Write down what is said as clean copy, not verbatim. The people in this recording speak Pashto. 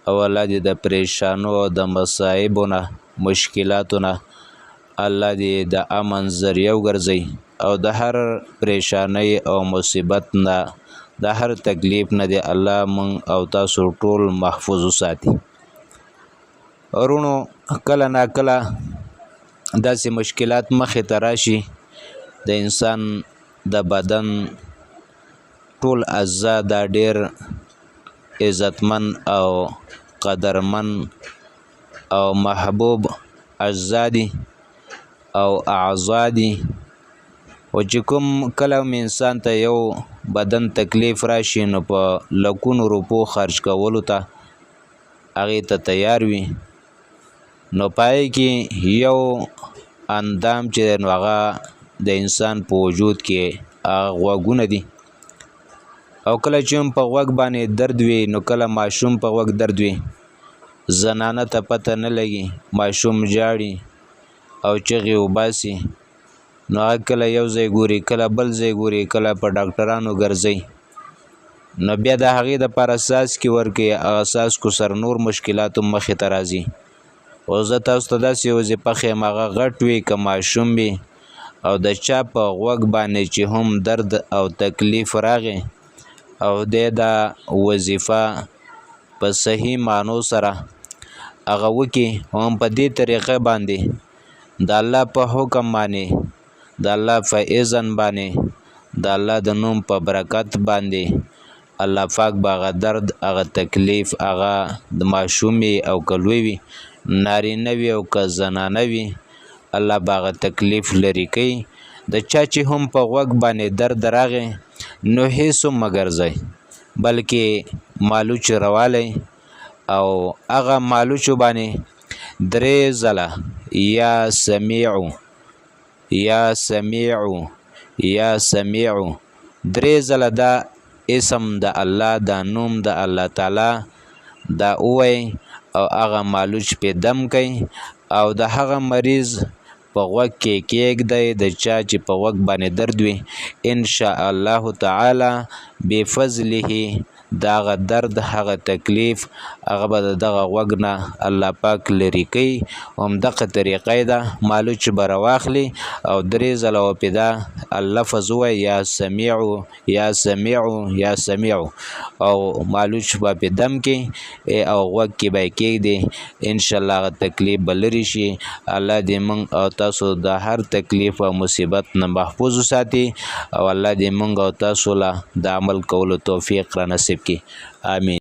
او الله دې د پریشانو او د مصائبو نه مشکلاتو نه الله دې د امن ذریعه وګرځي او د هر پریشانۍ او مصیبت نه د هر تکلیف نه دې الله مونږ او تاسو ټول محفوظ وساتي. ورونو کله نا کله داسې مشکلات مخې ته راشي د انسان د بدن ټول اعضا دا ډېر عزتمن او قدرمن او محبوب اجزا دي او اعضا دي او چې کوم کله انسان ته یو بدن تکلیف راشي نو په لکونو روپو خرج کولو ته هغې ته تیار وي نو پای کې یو اندام چې نو هغه د انسان په وجود کې هغه غوږونه دي او کله چې هم په غوږ باندې درد وي نو کله ماشوم په غوږ درد وي زنانه ته پته نه لګي ماشوم جاړي او چغې وباسي نو هغه کله یو ځای ګوري کله بل ځای ګوري کله په ډاکټرانو ګرځي نو بیا د هغې دپاره څاڅکي ورکوي هغه څاڅکو سره نور مشکلات هم مخې ته راځي. او زه تاسو ته داسې وظیفه ښیم هغه غټ وي که ماشوم وي او د چا په غوږ باندې چې هم درد او تکلیف راغی او دی دا وظیفه په صحیح معنو سره هغه وکړي هم په دې طریقه باندې د الله په حکم باندې د الله په اذن باندې د الله د نوم په برکت باندې الله پاک به هغه درد هغه تکلیف هغه د ماشوم او که لوی وي نارینه وي او که زنانه وي الله به هغه تکلیف لرې کوي. د چا چې هم په غوږ باندې درد راغی نو هېڅ هم مه ګرځئ بلکې مالوچ راوالی او هغه مالوچو باندې 3 ځله یا سمیعو یا سمیعو یا سمیعو 3 ځله دا اسم د الله دا نوم د الله تعالی دا ووایئ او هغه مالوچ پې دم کوئ او د هغه مریض په غوږ کې کېږدئ د چا چې په غوږ باندې درد وي انشاء الله تعالی بفضله د هغه درد هغه تکلیف هغه به د دغه غوږ نه الله پاک لرې کوي. همدغه طریقه یې ده مالوچ به راواخلي او 3 ځله به پرې دا لفظ ووایي یا سمیعو یا سمیعو یا سمیعو او مالوچ به پرې دم کړي او غوږ کې به یې کېږدي انشاءالله هغه تکلیف به لرې شي. الله دې موږ او تاسو د هر تکلیف او مصیبت نه محفوظ وساتي او الله دې موږ او تاسو له د عمل کولو توفیق را نصیب کړي. آمین.